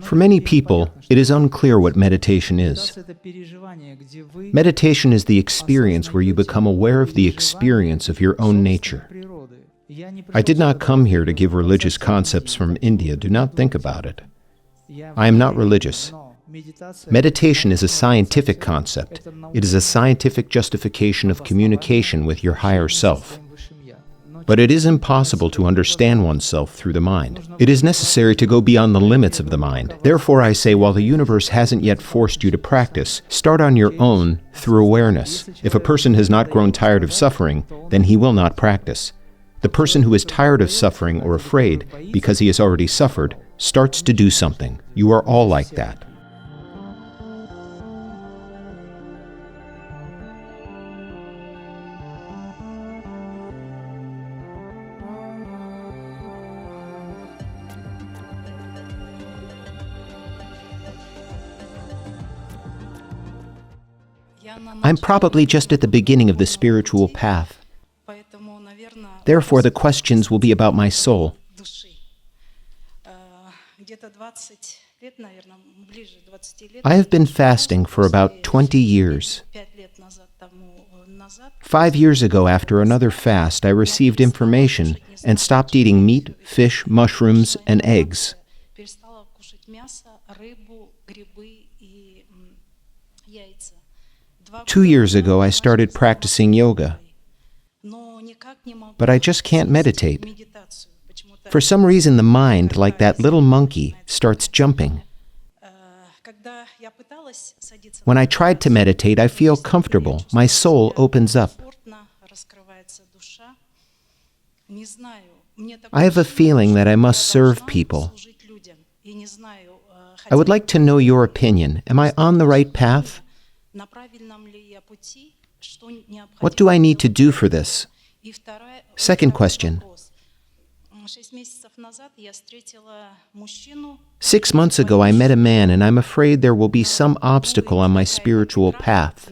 For many people, it is unclear what meditation is. Meditation is the experience where you become aware of the experience of your own nature. I did not come here to give religious concepts from India. Do not think about it. I am not religious. Meditation is a scientific concept. It is a scientific justification of communication with your higher self. But it is impossible to understand oneself through the mind. It is necessary to go beyond the limits of the mind. Therefore, I say, while the universe hasn't yet forced you to practice, start on your own through awareness. If a person has not grown tired of suffering, then he will not practice. The person who is tired of suffering or afraid, because he has already suffered, starts to do something. You are all like that. I'm probably just at the beginning of the spiritual path. Therefore, the questions will be about my soul. I have been fasting for about 20 years. 5 years ago, after another fast, I received information and stopped eating meat, fish, mushrooms, and eggs. 2 years ago, I started practicing yoga, but I just can't meditate. For some reason, the mind, like that little monkey, starts jumping. When I tried to meditate, I feel comfortable. My soul opens up. I have a feeling that I must serve people. I would like to know your opinion. Am I on the right path? What do I need to do for this? Second question. 6 months ago, I met a man, and I'm afraid there will be some obstacle on my spiritual path.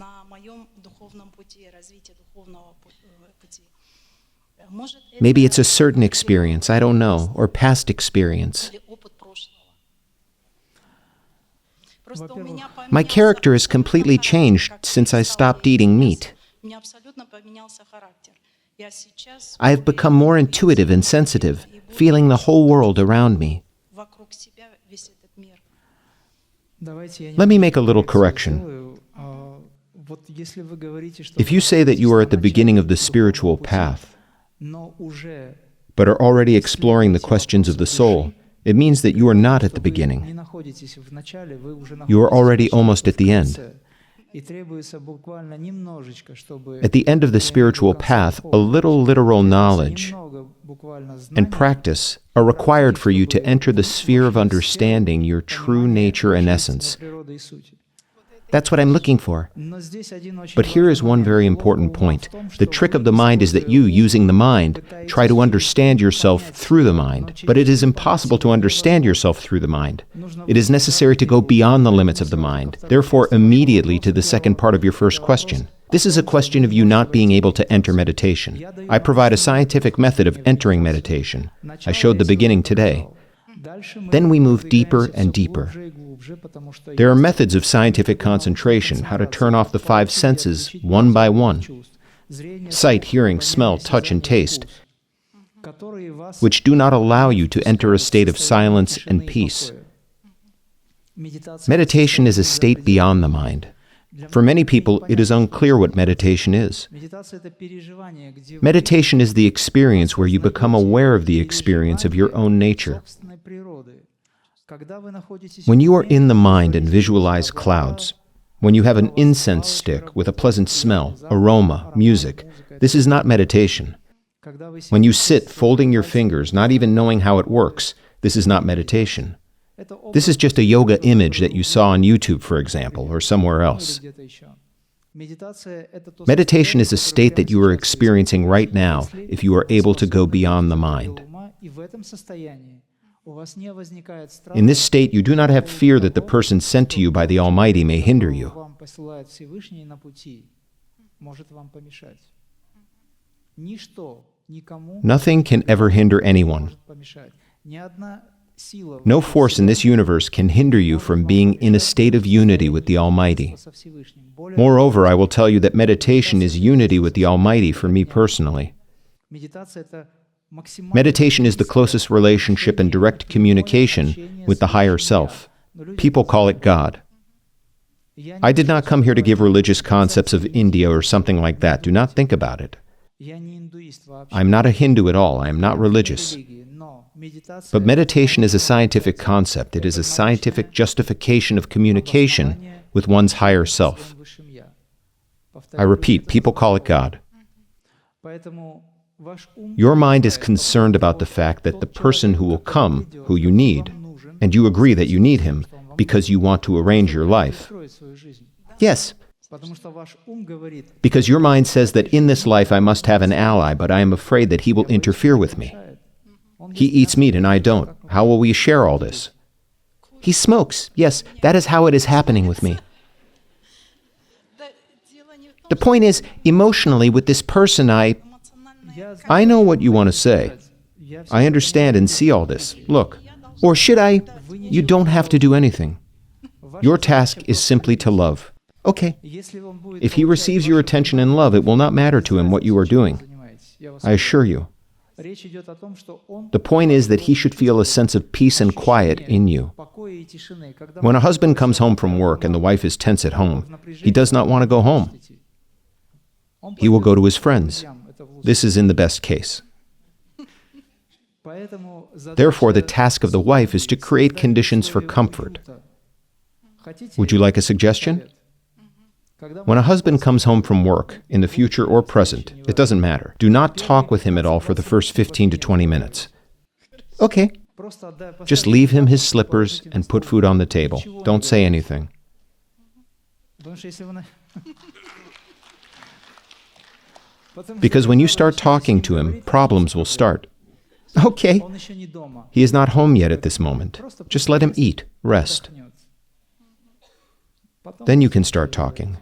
Maybe it's a certain experience, I don't know, or past experience. My character has completely changed since I stopped eating meat. I have become more intuitive and sensitive, feeling the whole world around me. Let me make a little correction. If you say that you are at the beginning of the spiritual path, but are already exploring the questions of the soul, it means that you are not at the beginning. You are already almost at the end. At the end of the spiritual path, a little literal knowledge and practice are required for you to enter the sphere of understanding your true nature and essence. That's what I'm looking for. But here is one very important point. The trick of the mind is that you, using the mind, try to understand yourself through the mind. But it is impossible to understand yourself through the mind. It is necessary to go beyond the limits of the mind. Therefore, immediately to the second part of your first question. This is a question of you not being able to enter meditation. I provide a scientific method of entering meditation. I showed the beginning today. Then we move deeper and deeper. There are methods of scientific concentration, how to turn off the 5 senses one by one. Sight, hearing, smell, touch, and taste, which do not allow you to enter a state of silence and peace. Meditation is a state beyond the mind. For many people, it is unclear what meditation is. Meditation is the experience where you become aware of the experience of your own nature. When you are in the mind and visualize clouds, when you have an incense stick with a pleasant smell, aroma, music, this is not meditation. When you sit folding your fingers, not even knowing how it works, this is not meditation. This is just a yoga image that you saw on YouTube, for example, or somewhere else. Meditation is a state that you are experiencing right now if you are able to go beyond the mind. In this state, you do not have fear that the person sent to you by the Almighty may hinder you. Nothing can ever hinder anyone. No force in this universe can hinder you from being in a state of unity with the Almighty. Moreover, I will tell you that meditation is unity with the Almighty for me personally. Meditation is the closest relationship and direct communication with the higher self. People call it God. I did not come here to give religious concepts of India or something like that. Do not think about it. I am not a Hindu at all. I am not religious. But meditation is a scientific concept. It is a scientific justification of communication with one's higher self. I repeat, people call it God. Your mind is concerned about the fact that the person who will come, who you need, and you agree that you need him because you want to arrange your life. Yes, because your mind says that in this life I must have an ally, but I am afraid that he will interfere with me. He eats meat and I don't. How will we share all this? He smokes. Yes, that is how it is happening with me. The point is, emotionally, with this person, I know what you want to say. I understand and see all this. Look. Or should I? You don't have to do anything. Your task is simply to love. Okay. If he receives your attention and love, it will not matter to him what you are doing. I assure you. The point is that he should feel a sense of peace and quiet in you. When a husband comes home from work and the wife is tense at home, he does not want to go home. He will go to his friends. This is in the best case. Therefore, the task of the wife is to create conditions for comfort. Would you like a suggestion? When a husband comes home from work, in the future or present, it doesn't matter. Do not talk with him at all for the first 15 to 20 minutes. Okay. Just leave him his slippers and put food on the table. Don't say anything. Because when you start talking to him, problems will start. Okay. He is not home yet at this moment. Just let him eat, rest. Then you can start talking.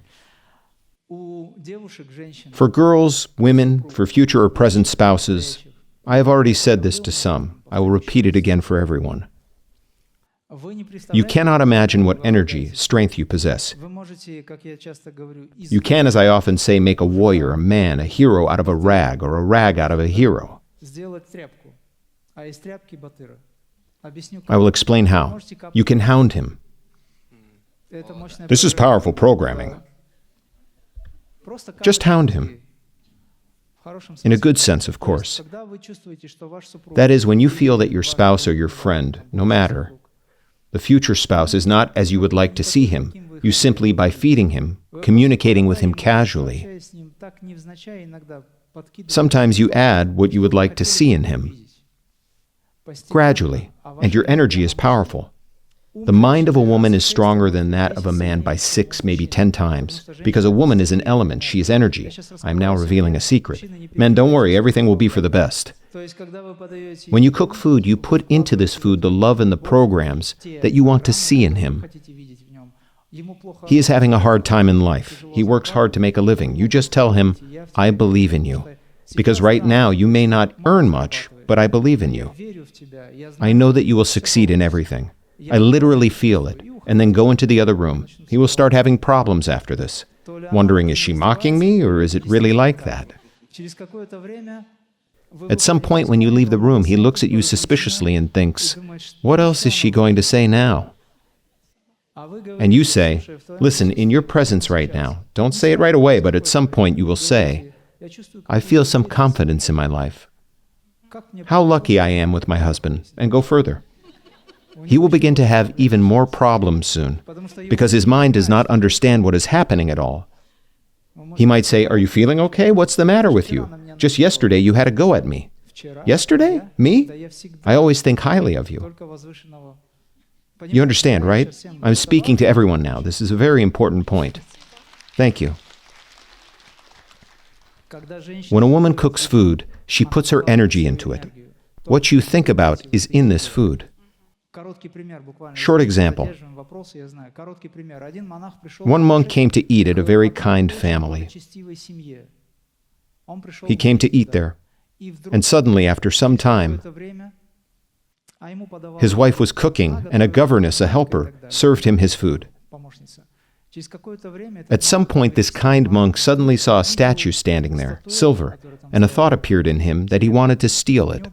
For girls, women, for future or present spouses, I have already said this to some. I will repeat it again for everyone. You cannot imagine what energy, strength you possess. You can, as I often say, make a warrior, a man, a hero out of a rag, or a rag out of a hero. I will explain how. You can hound him. This is powerful programming. Just hound him. In a good sense, of course. That is, when you feel that your spouse or your friend, no matter, the future spouse is not as you would like to see him, you simply, by feeding him, communicating with him casually. Sometimes you add what you would like to see in him. Gradually, and your energy is powerful. The mind of a woman is stronger than that of a man by 6, maybe 10 times, because a woman is an element, she is energy. I am now revealing a secret. Men, don't worry, everything will be for the best. When you cook food, you put into this food the love and the programs that you want to see in him. He is having a hard time in life. He works hard to make a living. You just tell him, I believe in you. Because right now you may not earn much, but I believe in you. I know that you will succeed in everything. I literally feel it. And then go into the other room. He will start having problems after this, wondering, is she mocking me or is it really like that? At some point when you leave the room, he looks at you suspiciously and thinks, what else is she going to say now? And you say, listen, in your presence right now, don't say it right away, but at some point you will say, I feel some confidence in my life. How lucky I am with my husband, and go further. He will begin to have even more problems soon, because his mind does not understand what is happening at all. He might say, are you feeling okay? What's the matter with you? Just yesterday you had a go at me. Yesterday? Me? I always think highly of you. You understand, right? I'm speaking to everyone now. This is a very important point. Thank you. When a woman cooks food, she puts her energy into it. What you think about is in this food. Short example. One monk came to eat at a very kind family. He came to eat there, and suddenly, after some time, His wife was cooking, and a governess, a helper, served him his food. At some point, this kind monk suddenly saw a statue standing there, silver, and a thought appeared in him that he wanted to steal it.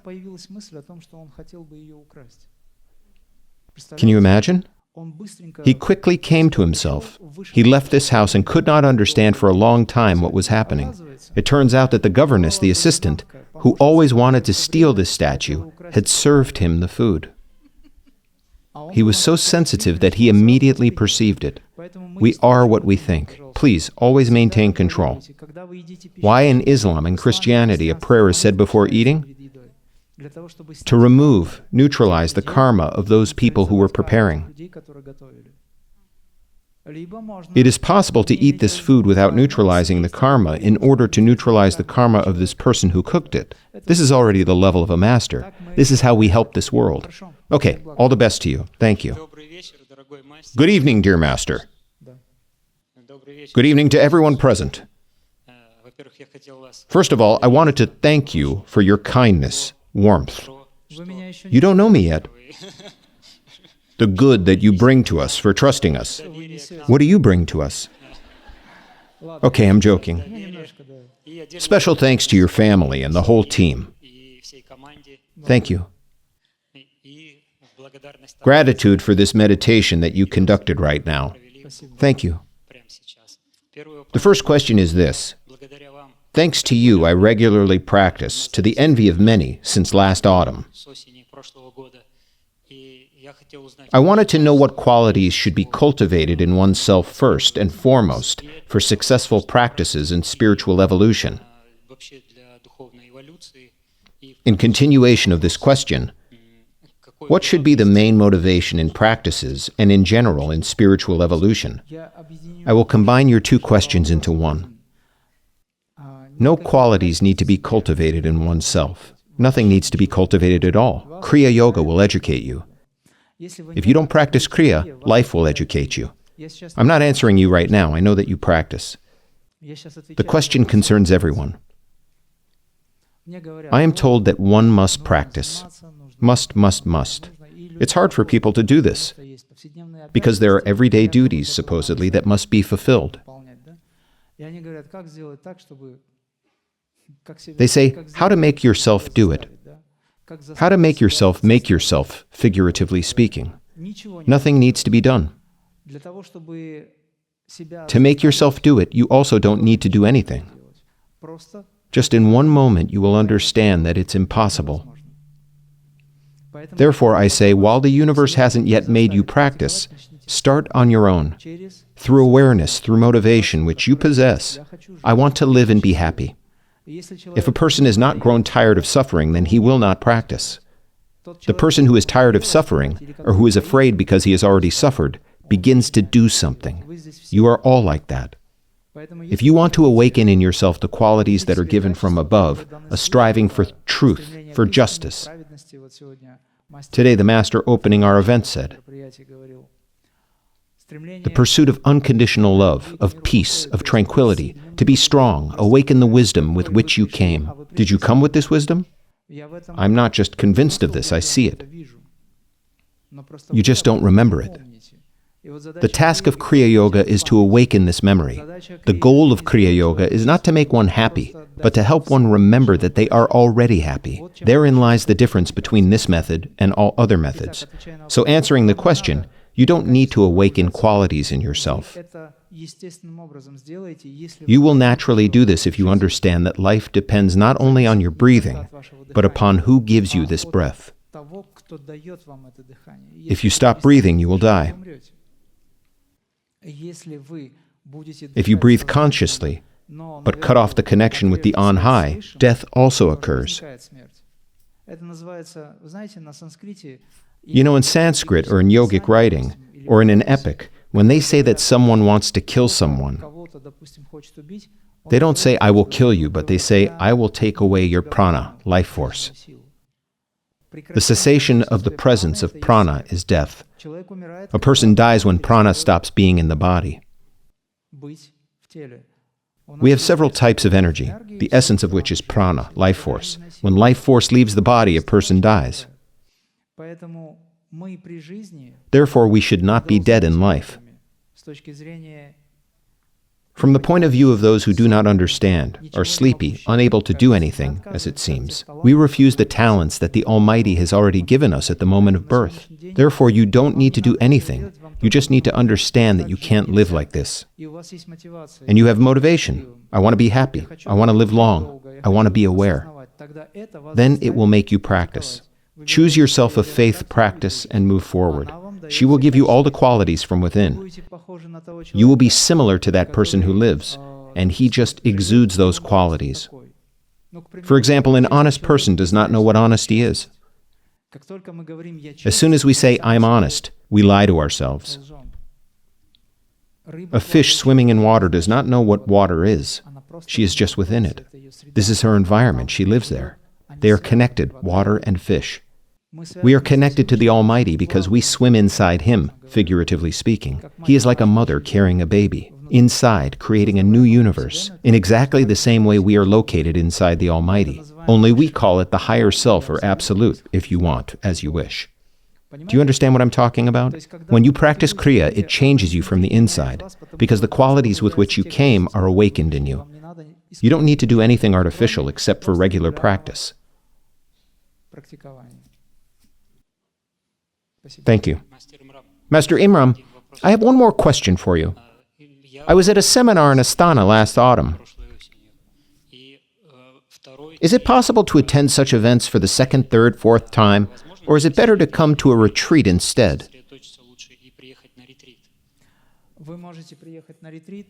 Can you imagine? He quickly came to himself. He left this house and could not understand for a long time what was happening. It turns out that the governess, the assistant, who always wanted to steal this statue, had served him the food. He was so sensitive that he immediately perceived it. We are what we think. Please, always maintain control. Why in Islam and Christianity a prayer is said before eating? To remove, neutralize the karma of those people who were preparing. It is possible to eat this food without neutralizing the karma in order to neutralize the karma of this person who cooked it. This is already the level of a master. This is how we help this world. Okay, all the best to you. Thank you. Good evening, dear master. Good evening to everyone present. First of all, I wanted to thank you for your kindness, warmth. You don't know me yet. The good that you bring to us for trusting us. What do you bring to us? Okay, I'm joking. Special thanks to your family and the whole team. Thank you. Gratitude for this meditation that you conducted right now. Thank you. The first question is this. Thanks to you, I regularly practice, to the envy of many, since last autumn. I wanted to know what qualities should be cultivated in oneself first and foremost for successful practices in spiritual evolution. In continuation of this question, what should be the main motivation in practices and in general in spiritual evolution? I will combine your two questions into one. No qualities need to be cultivated in oneself. Nothing needs to be cultivated at all. Kriya Yoga will educate you. If you don't practice Kriya, life will educate you. I'm not answering you right now. I know that you practice. The question concerns everyone. I am told that one must practice. Must. It's hard for people to do this because there are everyday duties, supposedly, that must be fulfilled. They say, how to make yourself do it. How to make yourself, figuratively speaking. Nothing needs to be done. To make yourself do it, you also don't need to do anything. Just in one moment, you will understand that it's impossible. Therefore, I say, while the universe hasn't yet made you practice, start on your own. Through awareness, through motivation, which you possess, I want to live and be happy. If a person is not grown tired of suffering, then he will not practice. The person who is tired of suffering, or who is afraid because he has already suffered, begins to do something. You are all like that. If you want to awaken in yourself the qualities that are given from above, a striving for truth, for justice. Today, the Master opening our event said, the pursuit of unconditional love, of peace, of tranquility, to be strong, awaken the wisdom with which you came. Did you come with this wisdom? I'm not just convinced of this, I see it. You just don't remember it. The task of Kriya Yoga is to awaken this memory. The goal of Kriya Yoga is not to make one happy, but to help one remember that they are already happy. Therein lies the difference between this method and all other methods. So answering the question, you don't need to awaken qualities in yourself. You will naturally do this if you understand that life depends not only on your breathing, but upon who gives you this breath. If you stop breathing, you will die. If you breathe consciously, but cut off the connection with the on high, death also occurs. You know, in Sanskrit or in yogic writing, or in an epic, when they say that someone wants to kill someone, they don't say, I will kill you, but they say, I will take away your prana, life force. The cessation of the presence of prana is death. A person dies when prana stops being in the body. We have several types of energy, the essence of which is prana, life force. When life force leaves the body, a person dies. Therefore, we should not be dead in life. From the point of view of those who do not understand, are sleepy, unable to do anything, as it seems, we refuse the talents that the Almighty has already given us at the moment of birth. Therefore, you don't need to do anything. You just need to understand that you can't live like this. And you have motivation. I want to be happy. I want to live long. I want to be aware. Then it will make you practice. Choose yourself a faith practice and move forward. She will give you all the qualities from within. You will be similar to that person who lives, and he just exudes those qualities. For example, an honest person does not know what honesty is. As soon as we say, "I'm honest," we lie to ourselves. A fish swimming in water does not know what water is. She is just within it. This is her environment. She lives there. They are connected, water and fish. We are connected to the Almighty because we swim inside Him, figuratively speaking. He is like a mother carrying a baby, inside, creating a new universe, in exactly the same way we are located inside the Almighty. Only we call it the higher self or absolute, if you want, as you wish. Do you understand what I'm talking about? When you practice Kriya, it changes you from the inside, because the qualities with which you came are awakened in you. You don't need to do anything artificial except for regular practice. Thank you. Master Imram, I have one more question for you. I was at a seminar in Astana last autumn. Is it possible to attend such events for the second, third, fourth time, or is it better to come to a retreat instead?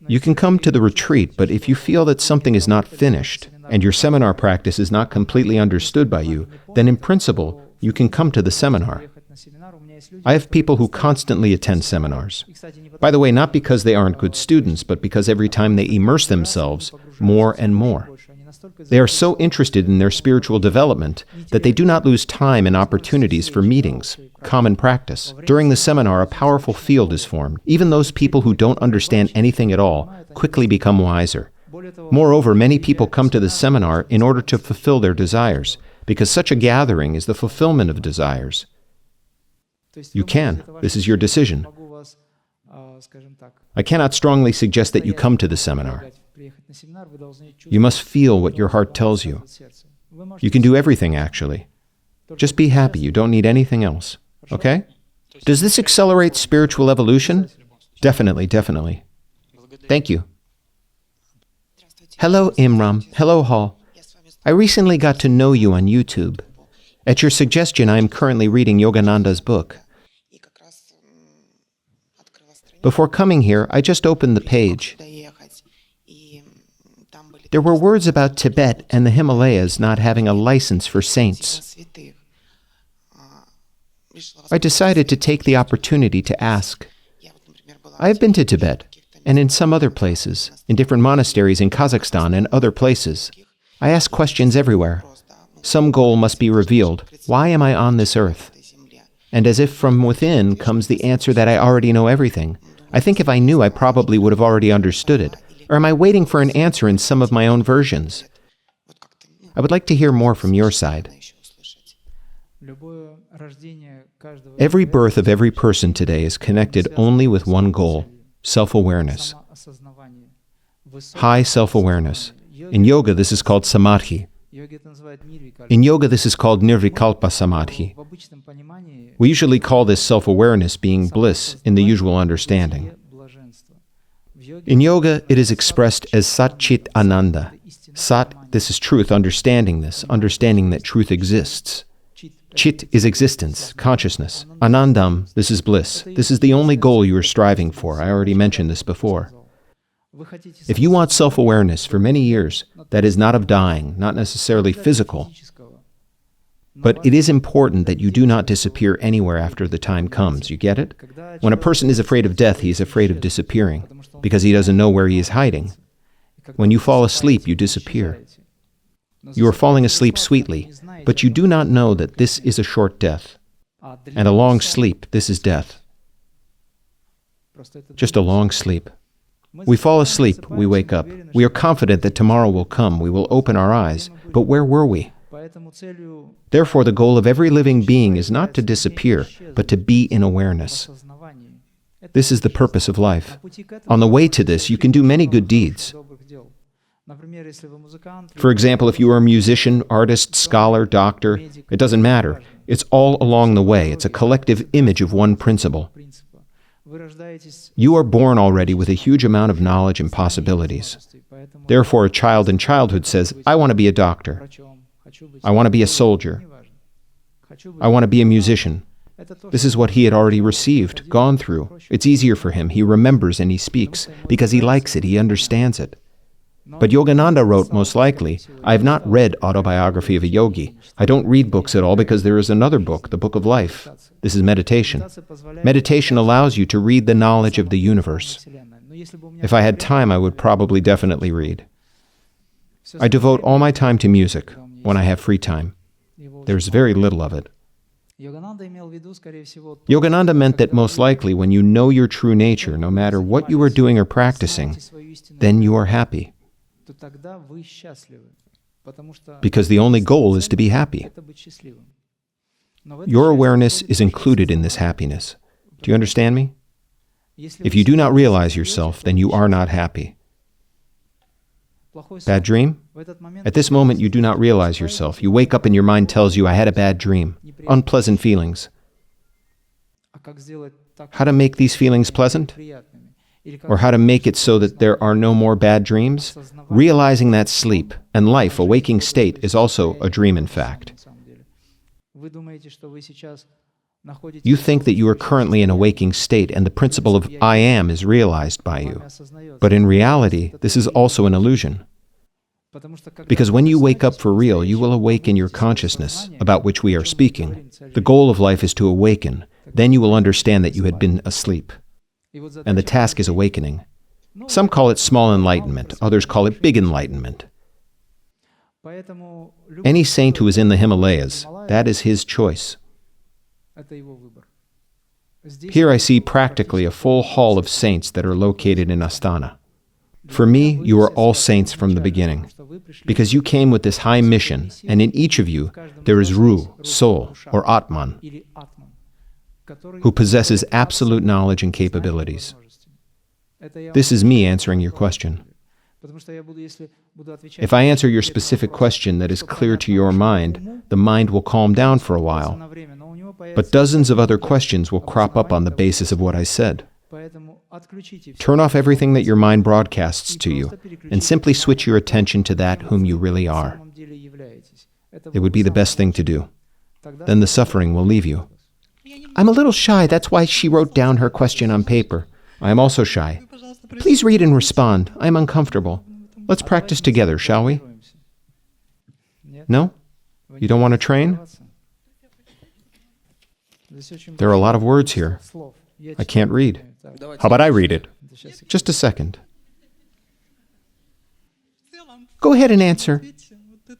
You can come to the retreat, but if you feel that something is not finished, and your seminar practice is not completely understood by you, then in principle, you can come to the seminar. I have people who constantly attend seminars. By the way, not because they aren't good students, but because every time they immerse themselves more and more. They are so interested in their spiritual development that they do not lose time and opportunities for meetings, common practice. During the seminar, a powerful field is formed. Even those people who don't understand anything at all quickly become wiser. Moreover, many people come to the seminar in order to fulfill their desires, because such a gathering is the fulfillment of desires. You can. This is your decision. I cannot strongly suggest that you come to the seminar. You must feel what your heart tells you. You can do everything, actually. Just be happy. You don't need anything else. Okay? Does this accelerate spiritual evolution? Definitely, definitely. Thank you. Hello, Imram. Hello, Hall. I recently got to know you on YouTube. At your suggestion, I am currently reading Yogananda's book. Before coming here, I just opened the page. There were words about Tibet and the Himalayas not having a license for saints. I decided to take the opportunity to ask. I have been to Tibet, and in some other places, in different monasteries in Kazakhstan and other places. I ask questions everywhere. Some goal must be revealed. Why am I on this earth? And as if from within comes the answer that I already know everything. I think if I knew, I probably would have already understood it. Or am I waiting for an answer in some of my own versions? I would like to hear more from your side. Every birth of every person today is connected only with one goal, self-awareness. High self-awareness. In yoga, this is called samadhi. In yoga, this is called nirvikalpa samadhi. We usually call this self-awareness being bliss in the usual understanding. In yoga, it is expressed as Sat Chit Ananda. Sat, this is truth, understanding this, understanding that truth exists. Chit is existence, consciousness. Anandam, this is bliss. This is the only goal you are striving for. I already mentioned this before. If you want self-awareness for many years, that is not of dying, not necessarily physical, but it is important that you do not disappear anywhere after the time comes. You get it? When a person is afraid of death, he is afraid of disappearing, because he doesn't know where he is hiding. When you fall asleep, you disappear. You are falling asleep sweetly, but you do not know that this is a short death. And a long sleep, this is death. Just a long sleep. We fall asleep, we wake up. We are confident that tomorrow will come. We will open our eyes. But where were we? Therefore, the goal of every living being is not to disappear, but to be in awareness. This is the purpose of life. On the way to this, you can do many good deeds. For example, if you are a musician, artist, scholar, doctor, it doesn't matter. It's all along the way. It's a collective image of one principle. You are born already with a huge amount of knowledge and possibilities. Therefore, a child in childhood says, I want to be a doctor. I want to be a soldier. I want to be a musician. This is what he had already received, gone through. It's easier for him. He remembers and he speaks because he likes it, he understands it. But Yogananda wrote, most likely, I have not read Autobiography of a Yogi. I don't read books at all because there is another book, the Book of Life. This is meditation. Meditation allows you to read the knowledge of the universe. If I had time, I would probably definitely read. I devote all my time to music when I have free time. There's very little of it. Yogananda meant that most likely when you know your true nature, no matter what you are doing or practicing, then you are happy. Because the only goal is to be happy. Your awareness is included in this happiness. Do you understand me? If you do not realize yourself, then you are not happy. Bad dream? At this moment, you do not realize yourself. You wake up and your mind tells you, I had a bad dream. Unpleasant feelings. How to make these feelings pleasant? Or how to make it so that there are no more bad dreams? Realizing that sleep and life, a waking state, is also a dream in fact. You think that you are currently in a waking state and the principle of I am is realized by you. But in reality, this is also an illusion. Because when you wake up for real, you will awaken your consciousness, about which we are speaking. The goal of life is to awaken. Then you will understand that you had been asleep. And the task is awakening. Some call it small enlightenment, others call it big enlightenment. Any saint who is in the Himalayas, that is his choice. Here I see practically a full hall of saints that are located in Astana. For me, you are all saints from the beginning, because you came with this high mission, and in each of you there is Ruh, soul, or Atman, who possesses absolute knowledge and capabilities. This is me answering your question. If I answer your specific question that is clear to your mind, the mind will calm down for a while. But dozens of other questions will crop up on the basis of what I said. Turn off everything that your mind broadcasts to you, and simply switch your attention to that whom you really are. It would be the best thing to do. Then the suffering will leave you. I'm a little shy, that's why she wrote down her question on paper. I am also shy. Please read and respond. I am uncomfortable. Let's practice together, shall we? No? You don't want to train? There are a lot of words here. I can't read. How about I read it? Just a second. Go ahead and answer.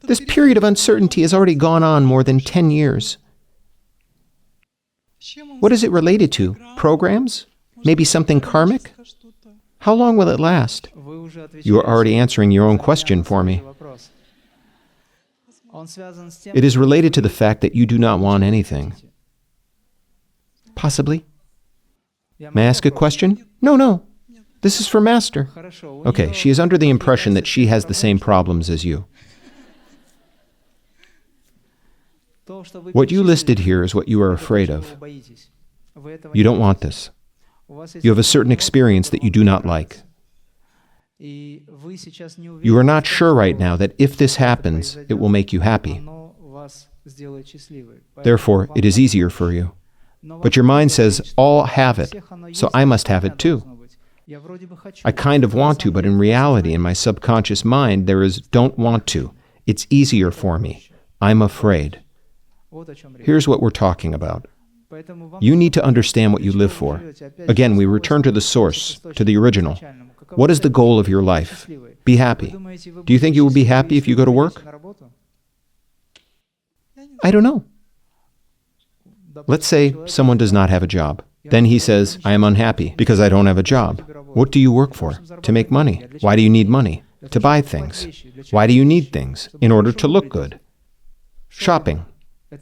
This period of uncertainty has already gone on more than 10 years. What is it related to? Programs? Maybe something karmic? How long will it last? You are already answering your own question for me. It is related to the fact that you do not want anything. Possibly. May I ask a question? No. This is for Master. Okay, she is under the impression that she has the same problems as you. What you listed here is what you are afraid of. You don't want this. You have a certain experience that you do not like. You are not sure right now that if this happens, it will make you happy. Therefore, it is easier for you. But your mind says, all have it, so I must have it too. I kind of want to, but in reality, in my subconscious mind, there is don't want to. It's easier for me. I'm afraid. Here's what we're talking about. You need to understand what you live for. Again, we return to the source, to the original. What is the goal of your life? Be happy. Do you think you will be happy if you go to work? I don't know. Let's say someone does not have a job. Then he says, I am unhappy because I don't have a job. What do you work for? To make money. Why do you need money? To buy things. Why do you need things? In order to look good. Shopping.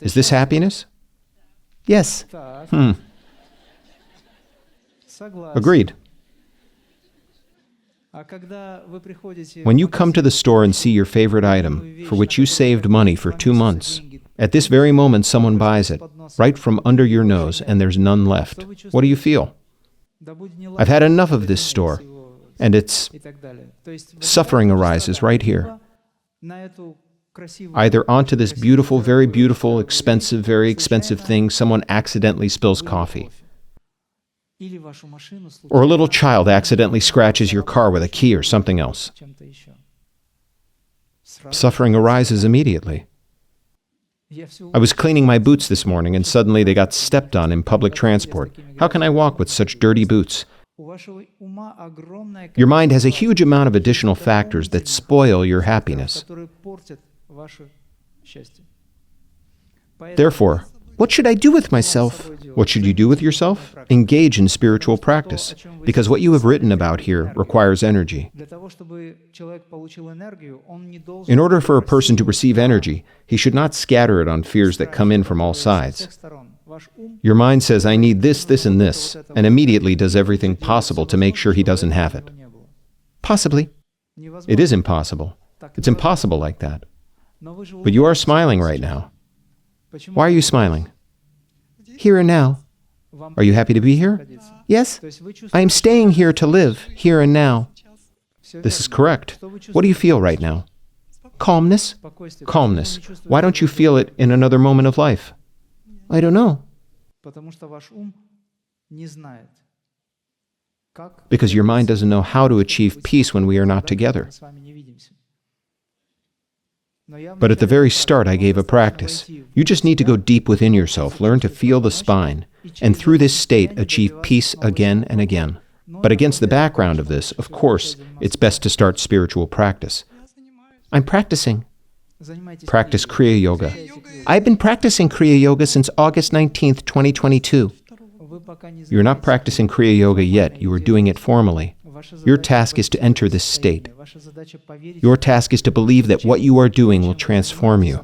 Is this happiness? Yes. Agreed. When you come to the store and see your favorite item, for which you saved money for 2 months, at this very moment someone buys it, right from under your nose, and there's none left, what do you feel? I've had enough of this store, and its suffering arises right here. Either onto this beautiful, very expensive, very expensive thing, someone accidentally spills coffee. Or a little child accidentally scratches your car with a key or something else. Suffering arises immediately. I was cleaning my boots this morning and suddenly they got stepped on in public transport. How can I walk with such dirty boots? Your mind has a huge amount of additional factors that spoil your happiness. Therefore, what should I do with myself? What should you do with yourself? Engage in spiritual practice, because what you have written about here requires energy. In order for a person to receive energy, he should not scatter it on fears that come in from all sides. Your mind says, I need this, this, and this, and immediately does everything possible to make sure he doesn't have it. Possibly. It is impossible. It's impossible like that. But you are smiling right now. Why are you smiling? Here and now. Are you happy to be here? Yes. I am staying here to live, here and now. This is correct. What do you feel right now? Calmness? Calmness. Why don't you feel it in another moment of life? I don't know. Because your mind doesn't know how to achieve peace when we are not together. But at the very start, I gave a practice. You just need to go deep within yourself, learn to feel the spine, and through this state, achieve peace again and again. But against the background of this, of course, it's best to start spiritual practice. I'm practicing. Practice Kriya Yoga. I've been practicing Kriya Yoga since August 19th, 2022. You're not practicing Kriya Yoga yet. You are doing it formally. Your task is to enter this state. Your task is to believe that what you are doing will transform you.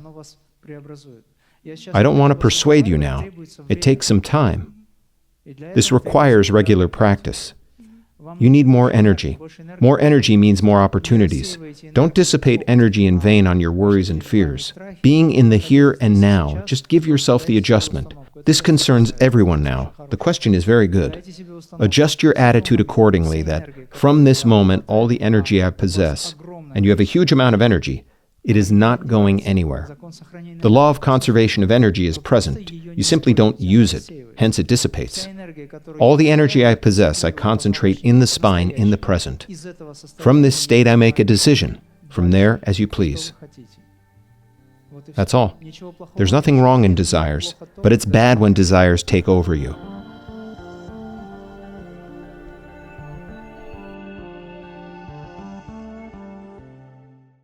I don't want to persuade you now. It takes some time. This requires regular practice. You need more energy. More energy means more opportunities. Don't dissipate energy in vain on your worries and fears. Being in the here and now, just give yourself the adjustment. This concerns everyone now. The question is very good. Adjust your attitude accordingly that from this moment, all the energy I possess, and you have a huge amount of energy, it is not going anywhere. The law of conservation of energy is present. You simply don't use it, hence it dissipates. All the energy I possess, I concentrate in the spine, in the present. From this state, I make a decision. From there, as you please. That's all. There's nothing wrong in desires, but it's bad when desires take over you.